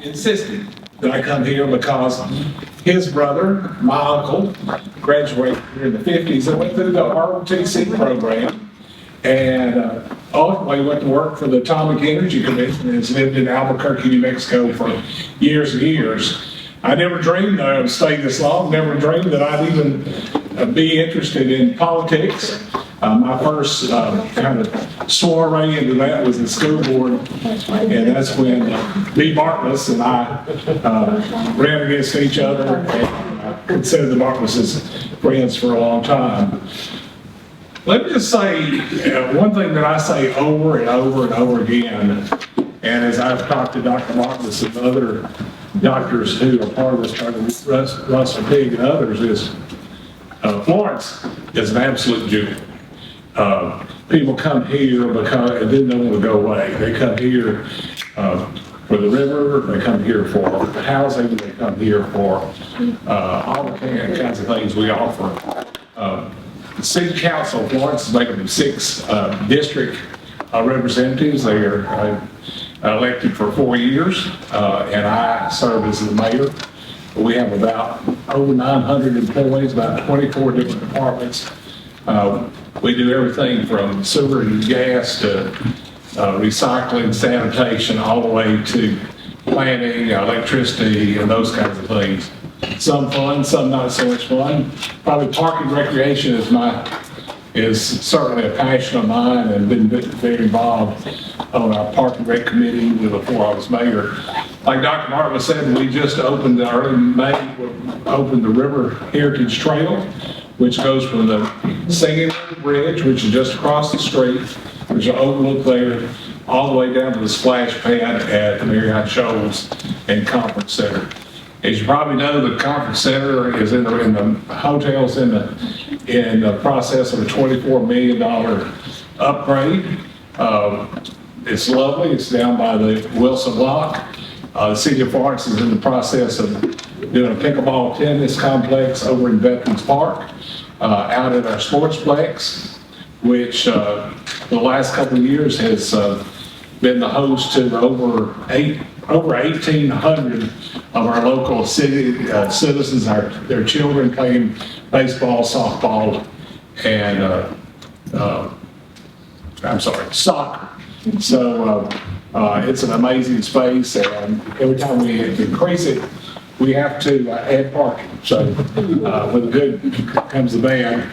insisted that I come here because his brother, my uncle, graduated here in the 50s and went through the ROTC program. And ultimately went to work for the Atomic Energy Commission and has lived in Albuquerque, New Mexico for years and years. I never dreamed that I would stay this long, never dreamed that I'd even be interested in politics. My first kind of soiree into that was the school board, and that's when Lee Bartless and I ran against each other, and I considered the Bartleses friends for a long time. Let me just say one thing that I say over and over and over again, and as I've talked to Dr. Bartless and other doctors who are part of this, Dr. Russell Pig and others, is Florence is an absolute jewel. People come here because it didn't want to go away. They come here for the river, they come here for housing, they come here for all the kinds of things we offer. The City Council of Florence is made up of 6 district representatives. They are elected for 4 years, and I serve as the mayor. We have about over 900 employees, about 24 different departments. We do everything from sewer and gas to recycling, sanitation, all the way to planning, electricity, and those kinds of things. Some fun, some not so much fun. Probably park and recreation is certainly a passion of mine, and been very involved on our park and rec committee before I was mayor. Like Dr. Martin said, we just opened early May, opened the River Heritage Trail, which goes from the Singing River Bridge, which is just across the street, which will overlook there, all the way down to the splash pad at the Marriott Shoals and Conference Center. As you probably know, the Conference Center is in the hotel's in the process of a $24 million upgrade. It's lovely. It's down by the Wilson Block. The City of Florence is in the process of doing a pickleball tennis complex over in Veterans Park, out at our Sportsplex, which the last couple of years has been the host to over 1,800 of our local city citizens, their children playing baseball, softball, and soccer. So it's an amazing space, and every time we increase it, we have to add parking. So with the good comes the bad.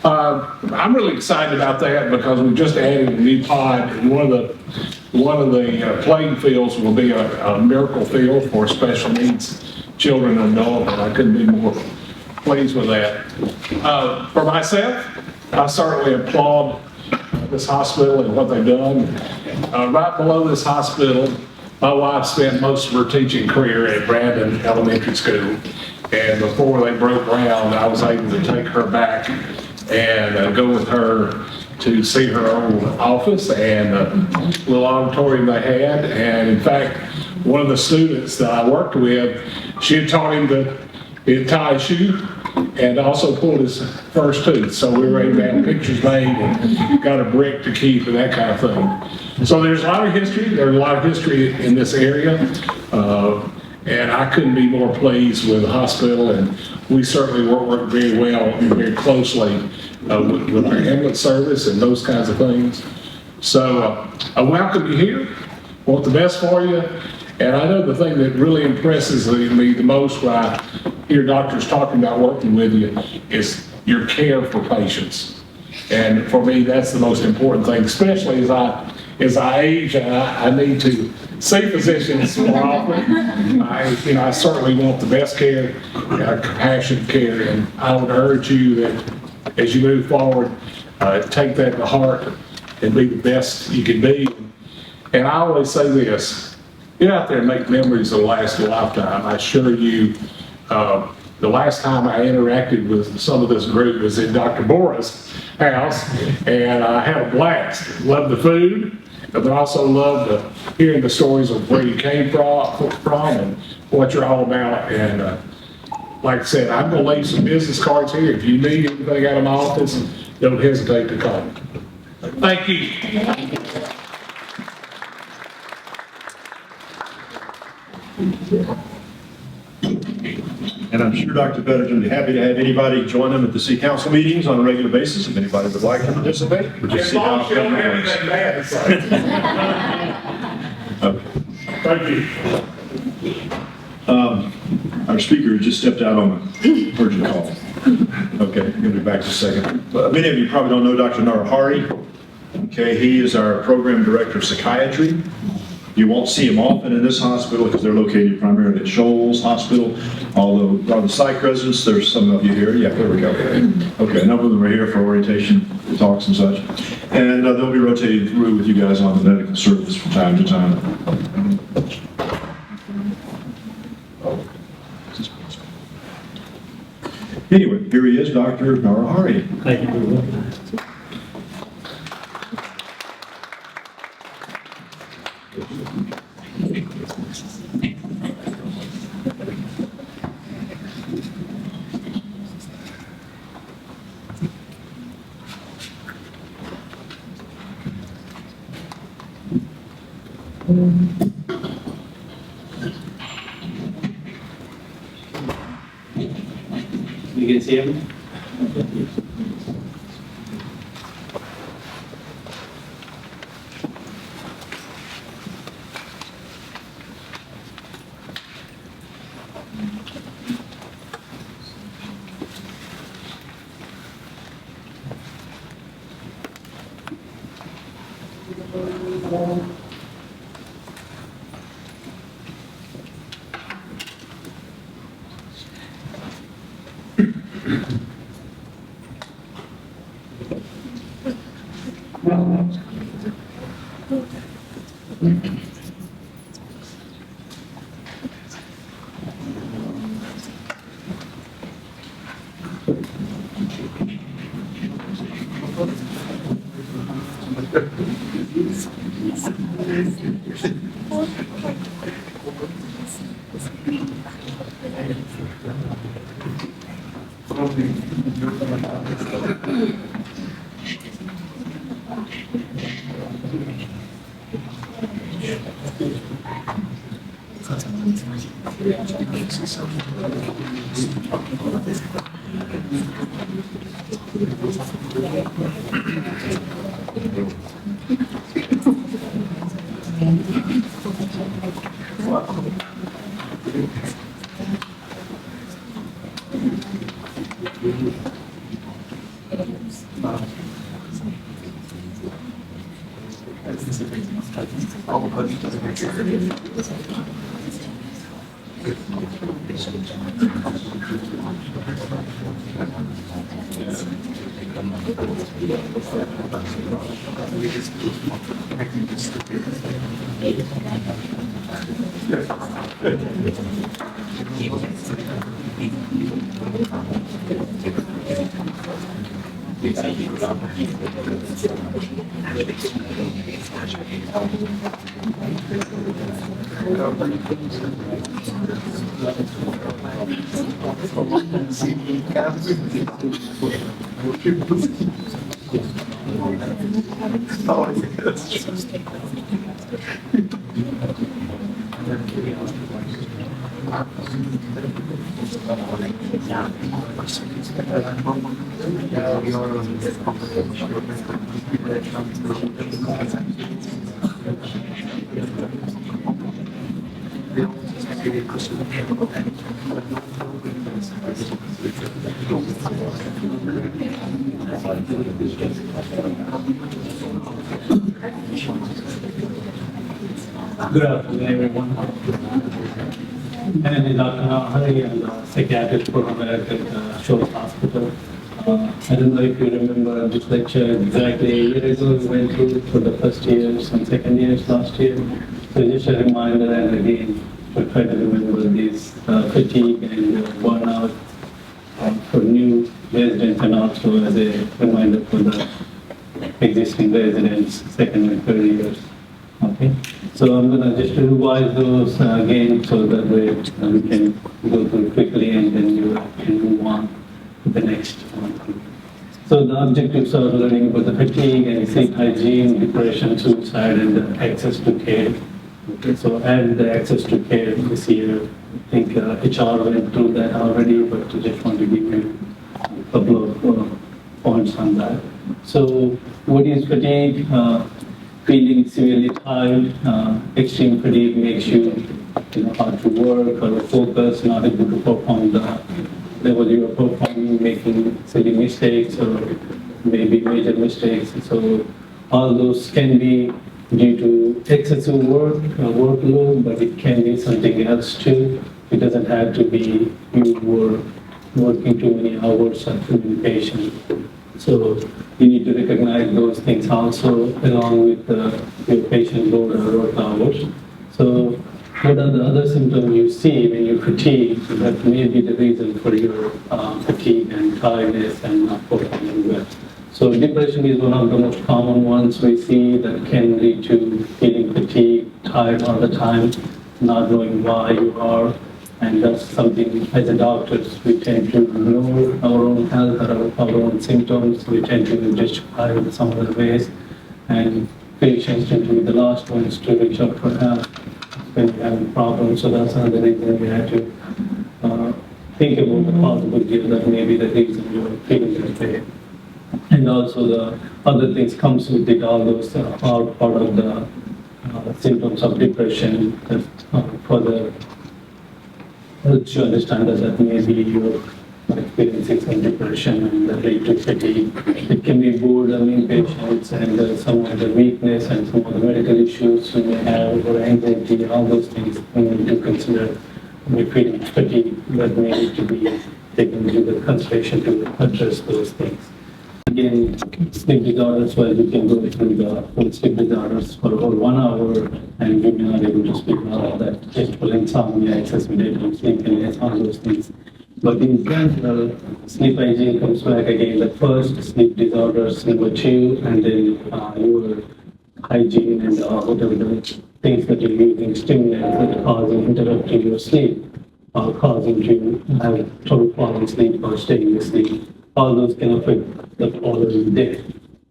I'm really excited about that because we just added a new pod, and one of the playing fields will be a miracle field for special needs children and adults, and I couldn't be more pleased with that. For myself, I certainly applaud this hospital and what they've done. Right below this hospital, my wife spent most of her teaching career at Brandon Elementary School, and before they broke ground, I was able to take her back and go with her to see her old office and the little auditorium they had. And in fact, one of the students that I worked with, she had taught him to tie a shoe and also pulled his first tooth. So we were able to have pictures made and got a brick to keep and that kind of thing. So there's a lot of history. There's a lot of history in this area. And I couldn't be more pleased with the hospital, and we certainly work very well and very closely with our ambulance service and those kinds of things. So I welcome you here, want the best for you, and I know the thing that really impresses me the most when I hear doctors talking about working with you is your care for patients. And for me, that's the most important thing, especially as I age and I need to see physicians more often. I certainly want the best care, compassionate care, and I would urge you that as you move forward, take that to heart and be the best you can be. And I always say this, get out there and make memories that will last a lifetime. I assure you, the last time I interacted with some of this group was in Dr. Bora's house, and I had a blast. Loved the food, but also loved hearing the stories of where you came from and what you're all about. And like I said, I'm going to leave some business cards here. If you need anything out of my office, don't hesitate to call me. Thank you. And I'm sure Dr. Petterton would be happy to have anybody join them at the city council meetings on a regular basis if anybody would like to participate. As long as you don't have anything bad to say. Okay. Thank you. Our speaker just stepped out on an urgent call. Okay, he'll be back in a second. Many of you probably don't know Dr. Narahari. Okay, he is our program director of psychiatry. You won't see him often in this hospital because they're located primarily at Shoals Hospital. Although, are the psych residents, there's some of you here. Yeah, there we go. Okay, a number of them are here for orientation talks and such. And they'll be rotating through with you guys on the medical service from time to time. Anyway, here he is, Dr. Narahari. Thank you. You can see him? Good afternoon, everyone. My name is Dr. Narahari. I'm a psychiatrist program director at Shoals Hospital. I don't know if you remember this lecture exactly a year ago. We went through for the first years and second years last year. So just a reminder, and again, we'll try to remember this fatigue and burnout for new residents and also as a reminder for the existing residents, second and third years. Okay, so I'm going to just revise those again so that way we can go through quickly and then you can move on to the next one. So the objectives are learning about the fatigue and sleep hygiene, depression, suicide, and the access to care. Okay, so and the access to care this year, I think HR went through that already, but I just want to give you a couple of points on that. So what is fatigue? Feeling severely tired, extreme fatigue makes you hard to work or focus, not able to perform the level you are performing, making silly mistakes or maybe major mistakes. So all those can be due to excessive workload, but it can be something else too. It doesn't have to be you were working too many hours or too many patients. So you need to recognize those things also along with your patient load or work hours. So what are the other symptoms you see when you fatigue that may be the reason for your fatigue and tiredness and not performing well? So depression is one of the most common ones we see that can lead to feeling fatigued, tired all the time, not knowing why you are. And that's something, as a doctors, we tend to ignore our own health or our own symptoms. We tend to justify in some other ways. And patients tend to be the last ones to reach out for help when you have problems. So that's another reason we have to think about the possibility that maybe the reason you're feeling that way. And also the other things comes with it, all those are part of the symptoms of depression that further helps you understand that maybe you're experiencing some depression and that lead to fatigue. It can be boredom in patients and some of the weakness and some of the medical issues you may have or anxiety, all those things we need to consider when you're feeling fatigue that may need to be taken into the consideration to address those things. Again, sleep disorders, well, you can go through the full sleep disorders for about 1 hour and you're not able to speak about that. Restful insomnia, excessive daytime sleepiness, all those things. But in general, sleep hygiene comes back again. The first sleep disorders, number 2, and then your hygiene and whatever the things that you're using, stimulants that are causing, interrupting your sleep, or causing you to have trouble falling asleep or staying asleep. All those can affect the following day.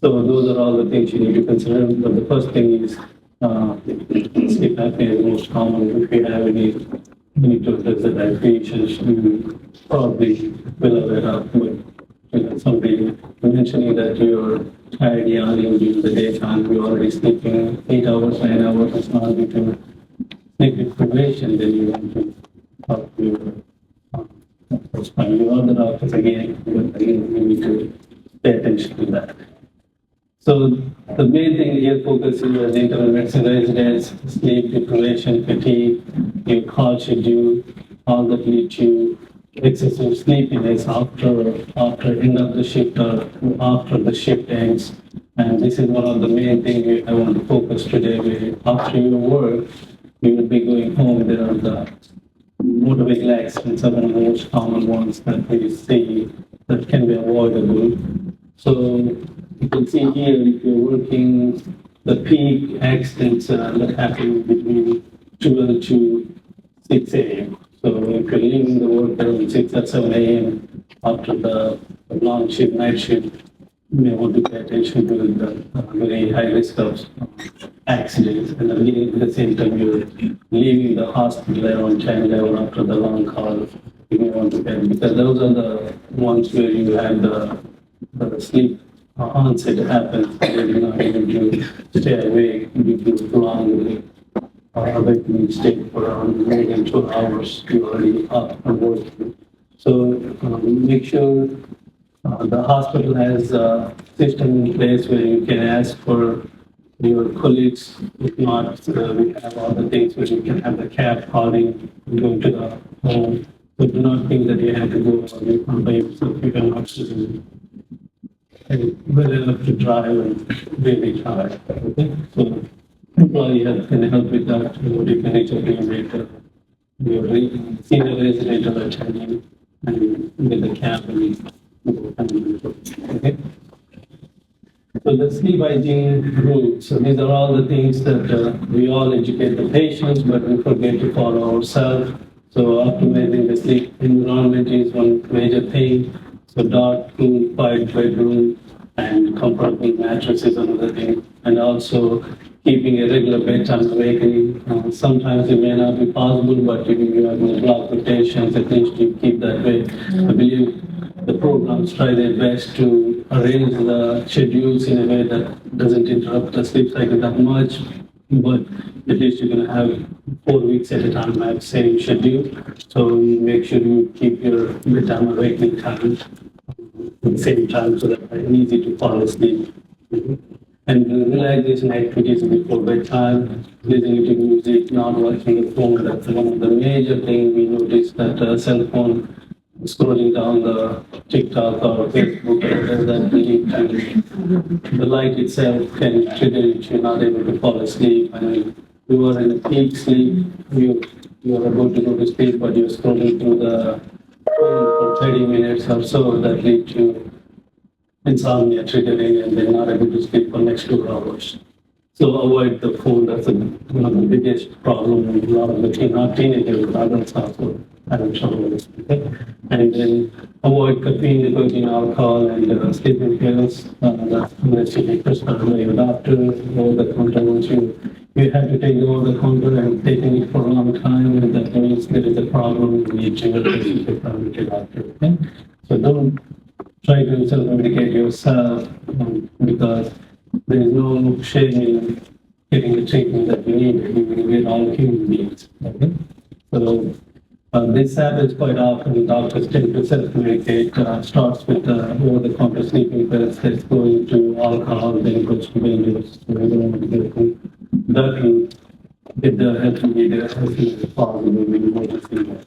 So those are all the things you need to consider. But the first thing is sleep apnea is the most common. If you have any, you need to address the dietitians. You probably will aware of. But somebody mentioning that you're tired yawning during the daytime, you're already sleeping 8 hours, 9 hours, it's not due to sleep deprivation, then you want to talk to your that's fine. You are the doctors again, but again, we need to pay attention to that. So the main thing here focuses on the internal medicine residents, sleep deprivation, fatigue, your call schedule, all that lead to excessive sleepiness after end of the shift or after the shift ends. And this is one of the main things I want to focus today. Where after your work, you will be going home. There are the motor vehicle accidents are one of the most common ones that we see that can be avoidable. So you can see here, if you're working, the peak accidents that happen between 12 to 6 a.m. So if you're leaving the work around 6 or 7 a.m. after the long shift, night shift, you may want to pay attention to the very high risk of accidents. And again, at the same time, you're leaving the hospital around 10, 11 after the long call, you may want to pay, because those are the ones where you have the sleep onset happens, where you're not able to stay awake due to long awakening state for around more than 2 hours. You're already up and working. So make sure the hospital has a system in place where you can ask for your colleagues. If not, we have all the things where you can have the cab calling, going to the home. So do not think that you have to go by yourself. You cannot well enough to drive and really try. Okay? So employee can help with that. You can reach out to your senior resident or attending and get the cab and okay. So the sleep hygiene rules. So these are all the things that we all educate the patients, but we forget to follow ourselves. So optimizing the sleep environment is one major thing. So dark, cool, quiet bedroom and comfortable mattress is another thing. And also keeping a regular bedtime awakening. Sometimes it may not be possible, but if you have a block rotations, at least you keep that way. I believe the programs try their best to arrange the schedules in a way that doesn't interrupt the sleep cycle that much, but at least you're going to have 4 weeks at a time at same schedule. So you make sure you keep your bedtime awakening time at the same time so that it's easy to fall asleep. And relaxation activities before bedtime, listening to music, not watching the phone. That's one of the major things we noticed that cell phone scrolling down the TikTok or Facebook that lead to the light itself can trigger you if you're not able to fall asleep. And you are in a peak sleep, you are about to go to sleep, but you're scrolling through the phone for 30 minutes or so that lead to insomnia triggering and they're not able to sleep for next 2 hours. So avoid the phone. That's one of the biggest problem with a lot of the teenagers, adults also having trouble with it. Okay? And then avoid caffeine, nicotine, alcohol, and sleeping pills. That's unless you take prescribed by your doctor or the counter. Once you have to take over the counter and taking it for a long time, and that means there is a problem. You need to take from your doctor. Okay? So don't try to self-medicate yourself because there is no shame in getting the treatment that you need. We're all human beings. Okay? So this happens quite often. Doctors tend to self-medicate. Starts with over-the-counter sleeping pills, that's going to alcohol, then goes to dangerous. So we don't want to get to that will get the help you need as soon as possible when you want to see that.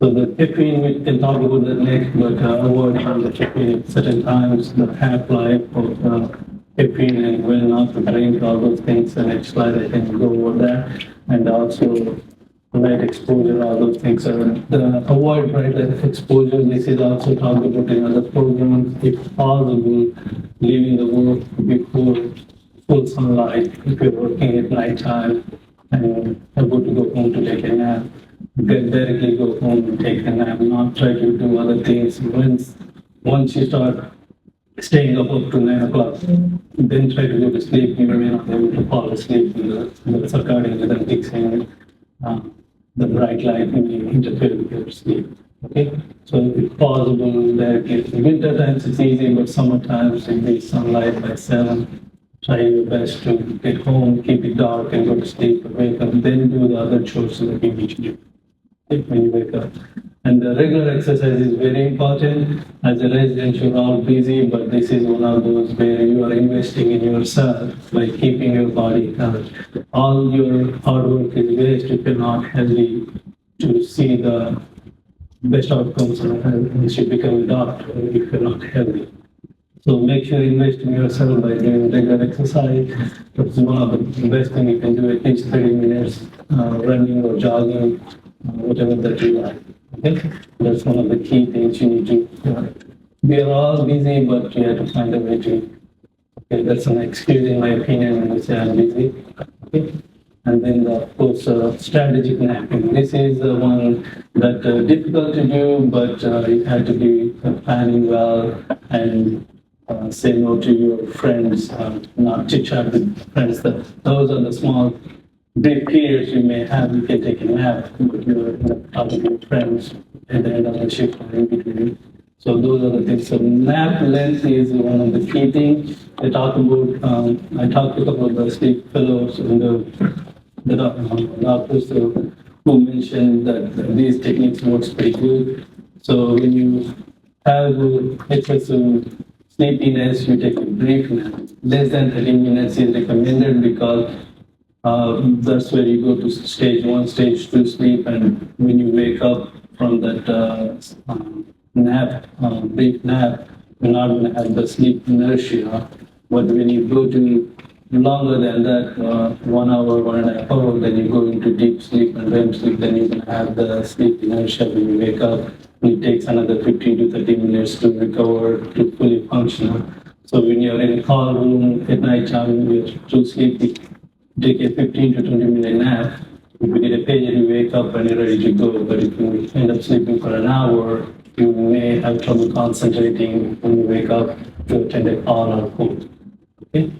So the caffeine, we can talk about that next, but avoid the caffeine at certain times, the half-life of caffeine and when not to drink, all those things. The next slide, I can go over that. And also light exposure, all those things. Avoid bright light exposure. This is also talked about in other programs. If possible, leaving the work before full sunlight. If you're working at night time and about to go home to take a nap, directly go home and take a nap, not try to do other things. Once you start staying up to 9 o'clock, then try to go to sleep, you may not be able to fall asleep. The circadian rhythm kicks in, the bright light may interfere with your sleep. Okay, so if possible, directly. Winter times it's easy, but summer times it be sunlight by 7. Try your best to get home, keep it dark, and go to sleep, wake up, then do the other chores that you need to do when you wake up. And the regular exercise is very important. As a resident, you're all busy, but this is one of those where you are investing in yourself by keeping your body healthy. All your hard work is waste if you're not healthy to see the best outcomes unless you become a doctor if you're not healthy. So make sure you invest in yourself by doing regular exercise. That's one of the best things you can do, at least 30 minutes running or jogging, whatever that you like. Okay? That's one of the key things you need to. We are all busy, but you have to find a way to. Okay, that's an excuse in my opinion when you say I'm busy. Okay? And then of course strategic napping. This is the one that difficult to do, but you have to be planning well and say no to your friends, not chit chat with friends. Those are the small brief periods you may have. You can take a nap, but you're out with your friends at the end of the shift or in between. So those are the things. So nap length is one of the key things. I talked about the sleep fellows and the doctors who mentioned that these techniques works pretty good. So when you have excessive sleepiness, you take a brief nap. Less than 30 minutes is recommended because that's where you go to stage 1, stage 2 sleep, and when you wake up from that brief nap, you're not going to have the sleep inertia. But when you go to longer than that, 1 hour, 1.5 hours, then you go into deep sleep and REM sleep, then you're going to have the sleep inertia when you wake up. It takes another 15 to 30 minutes to recover to fully functional. So when you're in a call room at night time, you're too sleepy, take a 15 to 20 minute nap. If you get a pager, you wake up and you're ready to go. But if you end up sleeping for an hour, you may have trouble concentrating when you wake up to attend a call or call. Okay?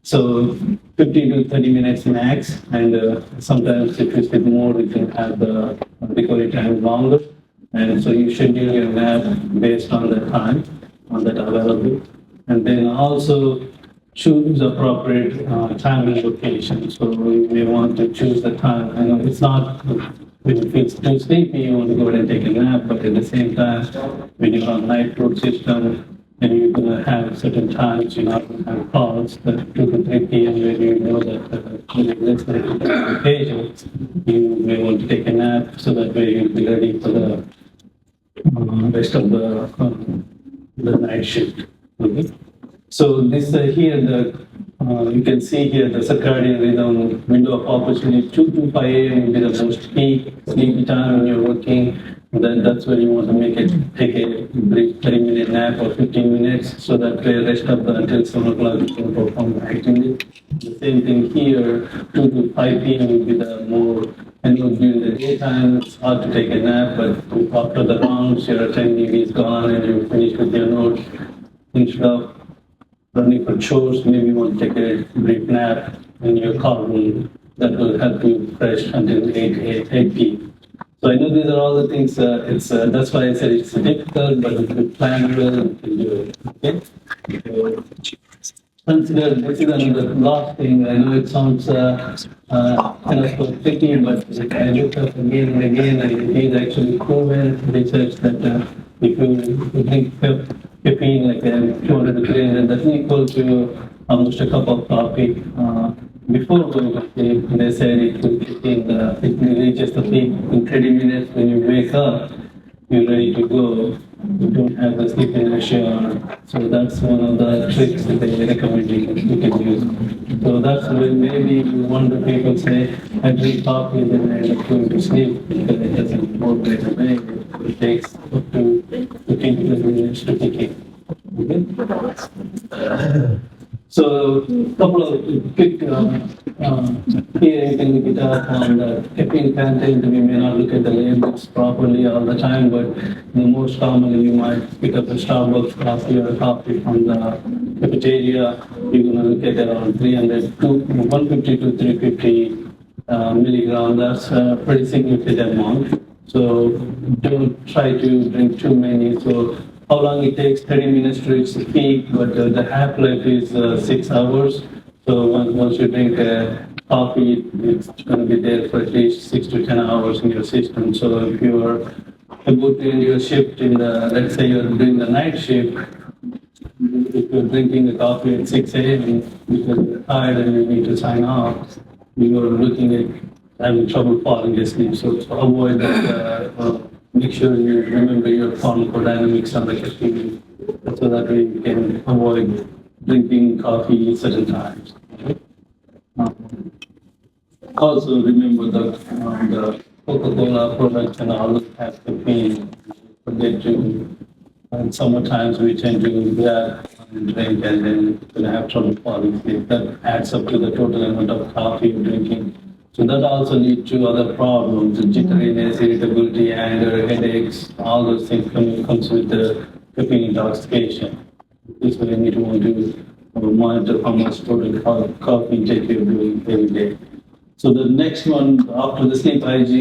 So 15 to 30 minutes max, and sometimes if you sleep more, you can have the recovery time longer. And so you schedule your nap based on the time on that available. And then also choose appropriate time and location. So you may want to choose the time. I know it's not when you feel too sleepy, you want to go ahead and take a nap, but at the same time, when you're on night road system, and you're going to have certain times, you're not going to have calls, that 2 to 3 p.m., where you know that less than occasion, you may want to take a nap so that way you'll be ready for the rest of the night shift. Okay? So this here, you can see here the circadian rhythm window of opportunity 2 to 5 a.m. will be the most peak sleepy time when you're working. Then that's where you want to take a brief 30-minute nap or 15 minutes, so that the rest of the until 7 o'clock you can perform actively. The same thing here, 2 to 5 p.m. will be the more, and during the daytime it's hard to take a nap, but after the rounds your attending is gone and you finish with your notes, instead of running for chores, maybe you want to take a brief nap in your car room. That will help you fresh until 8 p.m. So I know these are all the things, that's why I said it's difficult, but if you plan well, you can do it. Okay? Consider this is another last thing. I know it sounds kind of tricky, but I looked up again and again, and it is actually proven research that if you drink caffeine like 200 to 300, that's equal to almost a cup of coffee. Before going to sleep, they said it reaches the peak in 30 minutes. When you wake up, you're ready to go. You don't have the sleep inertia on. So that's one of the tricks that they recommend you can use. So that's when maybe one of the people say, I drink coffee and then I end up going to sleep because it doesn't work right away. It takes up to 15 to 20 minutes to kick in. Okay? So a couple of quick, here you can look it up on the caffeine content. We may not look at the labels properly all the time, but the most commonly you might pick up a Starbucks coffee or a coffee from the cafeteria. You're going to look at around 300 to 150 to 350 milligram. That's a pretty significant amount. So don't try to drink too many. So how long it takes? 30 minutes to reach the peak, but the half-life is 6 hours. So once you drink coffee, it's going to be there for at least 6 to 10 hours in your system. So if you're about to end your shift in the, let's say you're doing the night shift, if you're drinking the coffee at 6 a.m. because you're tired and you need to sign off, you're looking at having trouble falling asleep. So to avoid that, make sure you remember your pharmacodynamics on the caffeine, so that way you can avoid drinking coffee at certain times. Okay? Also remember the Coca-Cola products and all that have caffeine. Forget to, and sometimes we tend to grab and drink and then we'll have trouble falling asleep. That adds up to the total amount of coffee you're drinking. So that also leads to other problems, jitteriness, irritability, anger, headaches, all those things comes with the caffeine intoxication. This way you need to want to monitor how much total coffee intake you're doing every day. So the next one, after the sleep hygiene,